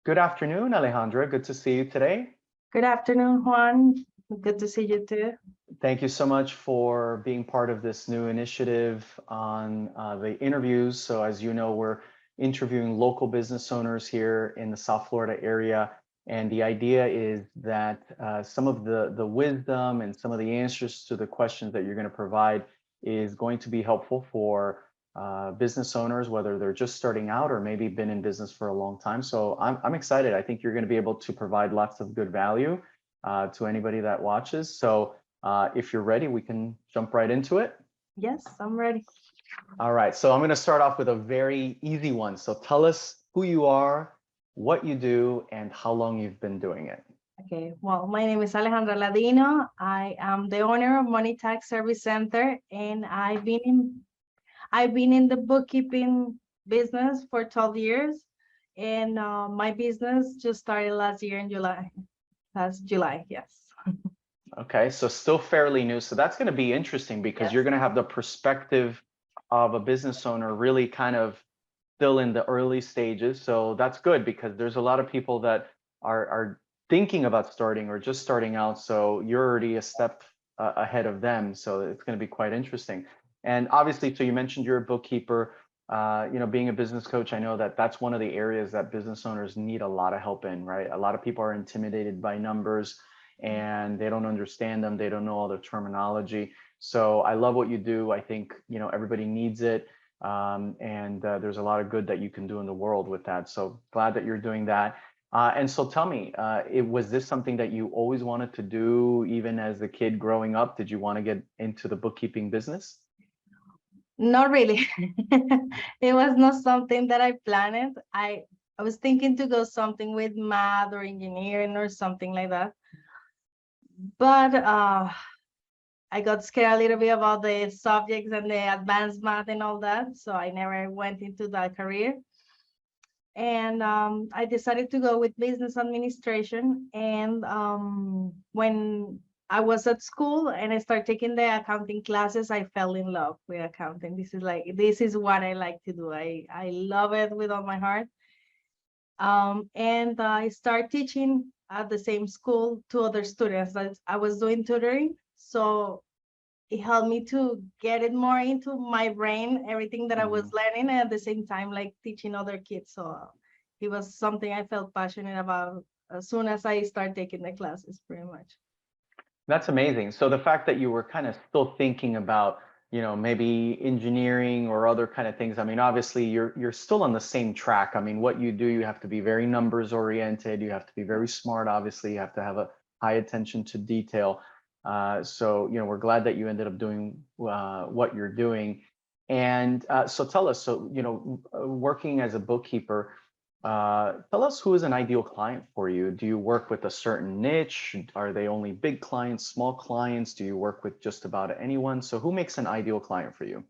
Good afternoon, Alejandra. Good to see you today. Good afternoon, Juan. Good to see you too. Thank you so much for being part of this new initiative on the interviews. So as you know, we're interviewing local business owners here in the South Florida area. And the idea is that some of the wisdom and some of the answers to the questions that you're going to provide is going to be helpful for business owners, whether they're just starting out or maybe been in business for a long time. So I'm excited. I think you're going to be able to provide lots of good value to anybody that watches. So if you're ready, we can jump right into it. Yes, I'm ready. All right. So I'm going to start off with a very easy one. So tell us who you are, what you do, and how long you've been doing it. Okay, well, my name is Alejandra Ladino. I am the owner of Money Tax Service Center, and I've been in the bookkeeping business for 12 years. And my business just started last year in July. Last July, yes. Okay, so still fairly new. So that's going to be interesting because Yes. you're going to have the perspective of a business owner really kind of still in the early stages. So that's good because there's a lot of people that are thinking about starting or just starting out. So you're already a step ahead of them. So it's going to be quite interesting. And obviously, so you mentioned you're a bookkeeper. Being a business coach, I know that that's one of the areas that business owners need a lot of help in, right? A lot of people are intimidated by numbers and they don't understand them. They don't know all the terminology. So I love what you do. I think, everybody needs it. And there's a lot of good that you can do in the world with that. So glad that you're doing that. And so tell me, was this something that you always wanted to do, even as a kid growing up? Did you want to get into the bookkeeping business? Not really. It was not something that I planned. I was thinking to go something with math or engineering or something like that. But I got scared a little bit about the subjects and the advanced math and all that. So I never went into that career. And I decided to go with business administration. And when I was at school and I started taking the accounting classes, I fell in love with accounting. This is what I like to do. I love it with all my heart. And I started teaching at the same school to other students. I was doing tutoring. So it helped me to get it more into my brain, everything that I was learning, and at the same time, like teaching other kids. So it was something I felt passionate about as soon as I started taking the classes, pretty much. That's amazing. So the fact that you were kind of still thinking about, maybe engineering or other kind of things. I mean, obviously you're still on the same track. I mean, what you do, you have to be very numbers oriented. You have to be very smart. Obviously, you have to have a high attention to detail. So, we're glad that you ended up doing what you're doing. And so tell us, working as a bookkeeper, tell us who is an ideal client for you. Do you work with a certain niche? Are they only big clients, small clients? Do you work with just about anyone? So who makes an ideal client for you?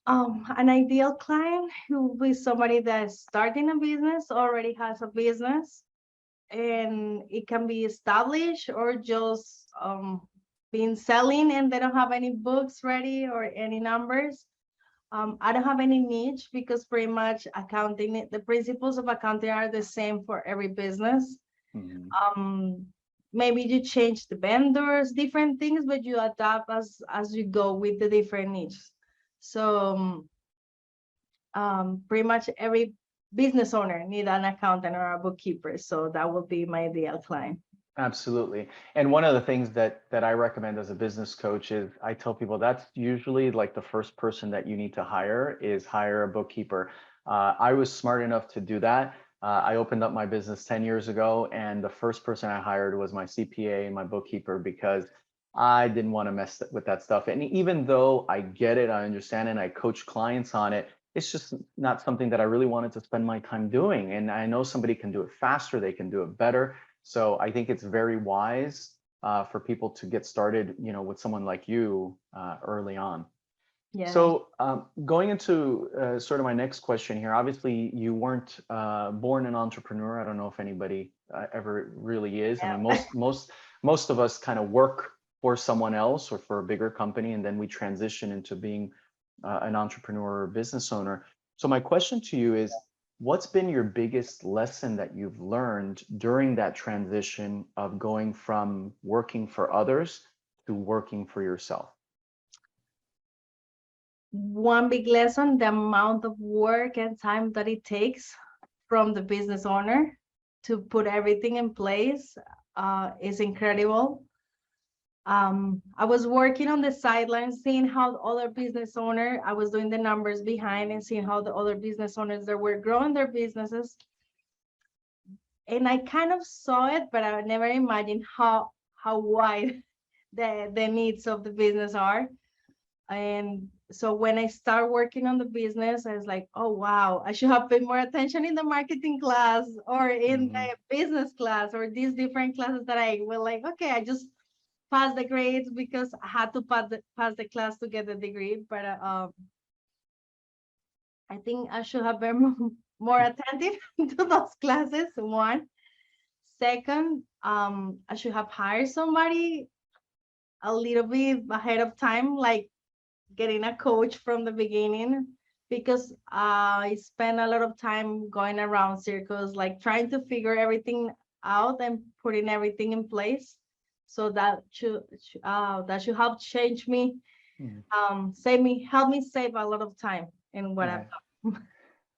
An ideal client who will be somebody that's starting a business, already has a business, and it can be established or just been selling and they don't have any books ready or any numbers. I don't have any niche because pretty much accounting, the principles of accounting are the same for every business. Maybe you change the vendors, different things, but you adapt as you go with the different niches. So pretty much every business owner need an accountant or a bookkeeper. So that would be my ideal client. Absolutely. And one of the things that I recommend as a business coach is I tell people that's usually like the first person that you need to hire is hire a bookkeeper. I was smart enough to do that. I opened up my business 10 years ago, and the first person I hired was my CPA and my bookkeeper because I didn't want to mess with that stuff. And even though I get it, I understand it, and I coach clients on it, it's just not something that I really wanted to spend my time doing. And I know somebody can do it faster, they can do it better. So I think it's very wise for people to get started, with someone like you early on. Yeah. So going into sort of my next question here, obviously you weren't born an entrepreneur. I don't know if anybody ever really is. Yeah. I mean, most of us kind of work for someone else or for a bigger company, and then we transition into being an entrepreneur or business owner. So my question to you is, what's been your biggest lesson that you've learned during that transition of going from working for others to working for yourself? One big lesson, the amount of work and time that it takes from the business owner to put everything in place is incredible. I was working on the sidelines, seeing how the other business owner, I was doing the numbers behind and seeing how the other business owners that were growing their businesses. And I kind of saw it, but I never imagined how wide the needs of the business are. And so when I start working on the business, I was like, oh, wow, I should have paid more attention in the marketing class or in Mhm. the business class or these different classes that I will like, okay, I just passed the grades because I had to pass the class to get the degree. But I think I should have been more attentive to those classes, one. Second, I should have hired somebody a little bit ahead of time, like getting a coach from the beginning, because I spent a lot of time going around circles, like trying to figure everything out and putting everything in place. So that should help change me, Mhm. help me save a lot of time in what I've Right. done.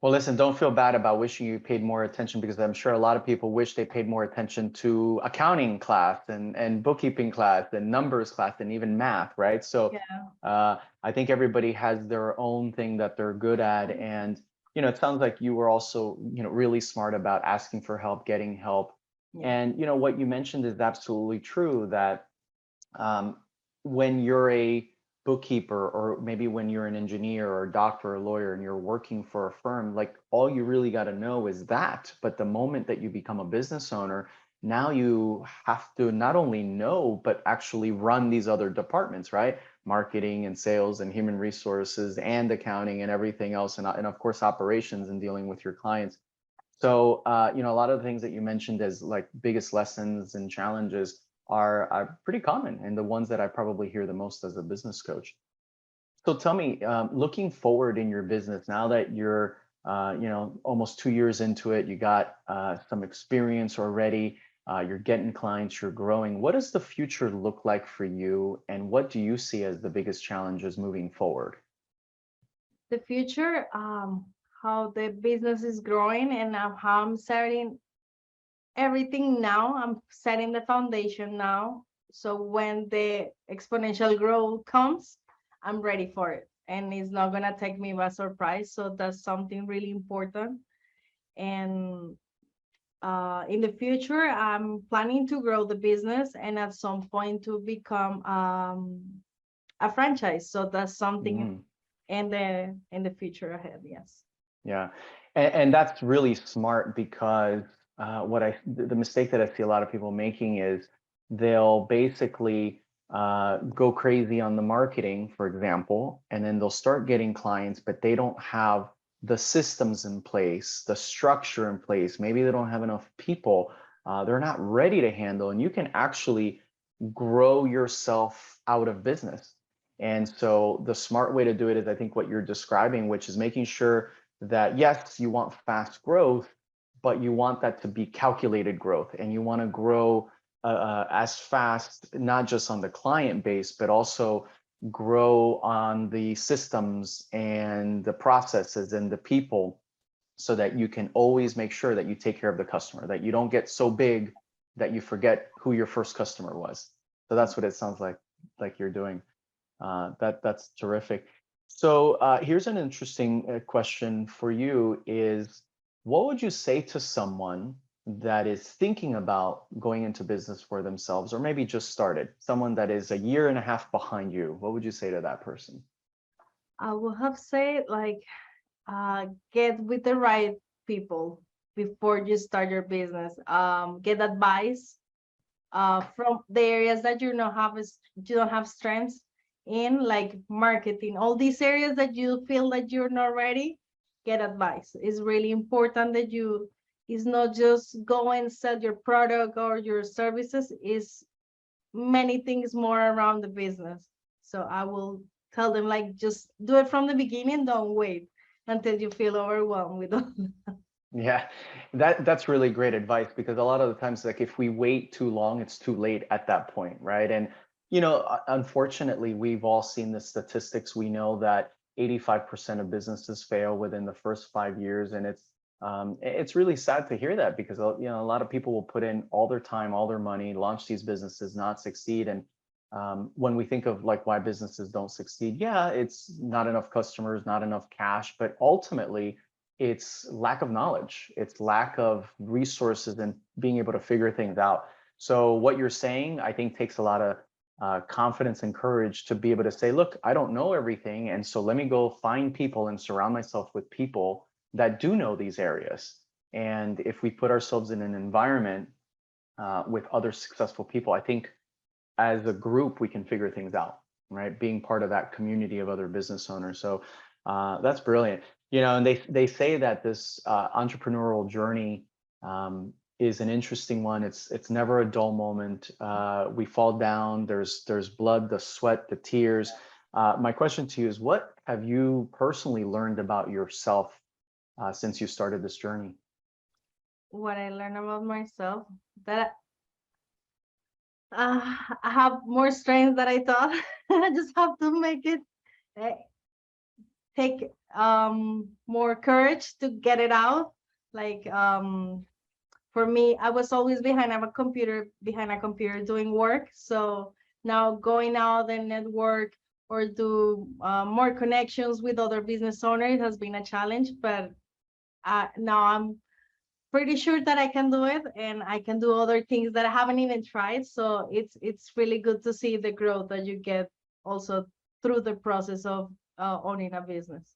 Well, listen, don't feel bad about wishing you paid more attention, because I'm sure a lot of people wish they paid more attention to accounting class and bookkeeping class and numbers class and even math, right? So Yeah, I think everybody has their own thing that they're good at. And, it sounds like you were also, really smart about asking for help, getting help. yeah, And, what you mentioned is absolutely true, that um, when you're a bookkeeper, or maybe when you're an engineer or a doctor or a lawyer and you're working for a firm, like all you really got to know is that. But the moment that you become a business owner, now you have to not only know, but actually run these other departments, right? Marketing and sales and human resources and accounting and everything else. And of course, operations and dealing with your clients. So, a lot of the things that you mentioned as like biggest lessons and challenges are pretty common, and the ones that I probably hear the most as a business coach. So tell me, looking forward in your business, now that you're, almost 2 years into it, you got some experience already, you're getting clients, you're growing. What does the future look like for you, and what do you see as the biggest challenges moving forward? the future, how the business is growing and how I'm setting everything now. I'm setting the foundation now. So when the exponential growth comes, I'm ready for it. And it's not gonna take me by surprise. So that's something really important. And in the future, I'm planning to grow the business and at some point to become a franchise. So that's something Mm. in the future ahead. Yes. Yeah, and that's really smart, because the mistake that I see a lot of people making is they'll basically go crazy on the marketing, for example, and then they'll start getting clients, but they don't have the systems in place, the structure in place. Maybe they don't have enough people. They're not ready to handle, and you can actually grow yourself out of business. And so the smart way to do it is, I think, what you're describing, which is making sure that yes, you want fast growth, but you want that to be calculated growth, and you want to grow as fast, not just on the client base, but also grow on the systems and the processes and the people, so that you can always make sure that you take care of the customer, that you don't get so big that you forget who your first customer was. So that's what it sounds like you're doing. That's terrific. So here's an interesting question for you: is what would you say to someone that is thinking about going into business for themselves, or maybe just started, someone that is a year and a half behind you? What would you say to that person? I will have said like get with the right people before you start your business. Get advice from the areas that you don't have strengths in, like marketing. All these areas that you feel that you're not ready, get advice. It's really important that you. It's not just go and sell your product or your services. Is many things more around the business. So I will tell them like just do it from the beginning. Don't wait until you feel overwhelmed with all. Yeah, that's really great advice because a lot of the times, like if we wait too long, it's too late at that point, right? And unfortunately, we've all seen the statistics. We know that 85% of businesses fail within the first 5 years, and it's really sad to hear that because a lot of people will put in all their time, all their money, launch these businesses, not succeed. And when we think of like why businesses don't succeed, yeah, it's not enough customers, not enough cash, but ultimately it's lack of knowledge, it's lack of resources and being able to figure things out. So what you're saying, I think, takes a lot of confidence and courage to be able to say, look, I don't know everything, and so let me go find people and surround myself with people that do know these areas. And if we put ourselves in an environment with other successful people, I think as a group we can figure things out, right? Being part of that community of other business owners. So that's brilliant. And they say that this entrepreneurial journey is an interesting one. It's never a dull moment. We fall down. There's blood, the sweat, the tears. My question to you is, what have you personally learned about yourself since you started this journey? What I learned about myself, that I have more strength than I thought. I just have to make it uh, take more courage to get it out. Like for me, I was always behind a computer doing work. So now going out and network or do more connections with other business owners has been a challenge. But now I'm pretty sure that I can do it, and I can do other things that I haven't even tried. So it's really good to see the growth that you get also through the process of owning a business.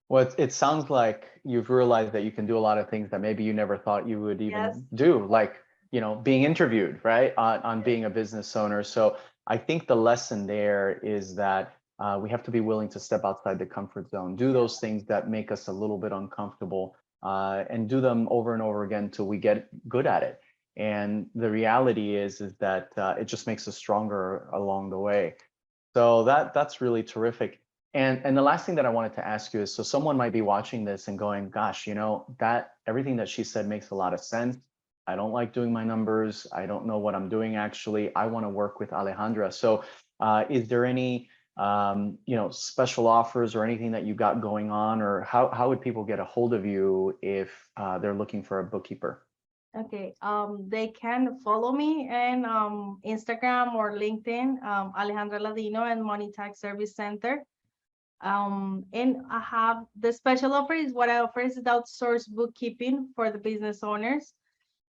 Well, it sounds like you've realized that you can do a lot of things that maybe you never thought you would Yes. even do, like, being interviewed, right, on being a business owner. So I think the lesson there is that we have to be willing to step outside the comfort zone, do those things that make us a little bit uncomfortable, and do them over and over again till we get good at it. And the reality is that it just makes us stronger along the way. So that's really terrific. And the last thing that I wanted to ask you is, so someone might be watching this and going, gosh, that everything that she said makes a lot of sense. I don't like doing my numbers. I don't know what I'm doing actually. I want to work with Alejandra. So is there any special offers or anything that you got going on, or how would people get a hold of you if they're looking for a bookkeeper? Okay, they can follow me in Instagram or LinkedIn, Alejandra Ladino and Money Tax Service Center. And I have the special offer is what I offer is outsourced bookkeeping for the business owners.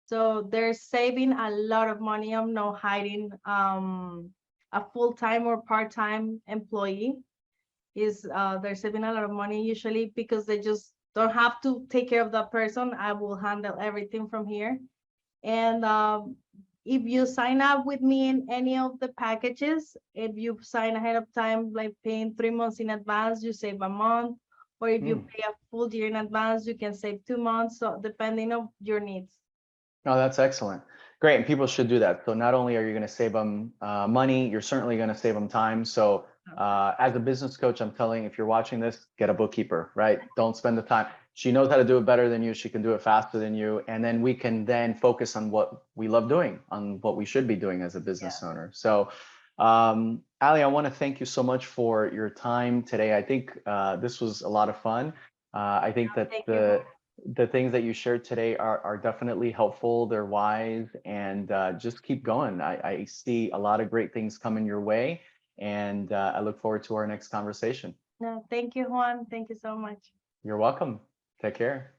So they're saving a lot of money on no hiring a full-time or part-time employee. They're saving a lot of money usually because they just don't have to take care of that person. I will handle everything from here. And if you sign up with me in any of the packages, if you sign ahead of time, like paying 3 months in advance, you save a month. Or if you pay a full year in advance, you can save 2 months. So depending on your needs. Oh, that's excellent. Great. And people should do that. So not only are you going to save them money, you're certainly going to save them time. So as a business coach, I'm telling you, if you're watching this, get a bookkeeper, right? Don't spend the time. She knows how to do it better than you. She can do it faster than you. And then we can then focus on what we love doing, on what we should be doing as a business owner. So Ali, I want to thank you so much for your time today. I think this was a lot of fun. I think that Thank you. the things that you shared today are definitely helpful. They're wise, and just keep going. I see a lot of great things coming your way, and I look forward to our next conversation. No, thank you, Juan. Thank you so much. You're welcome. Take care.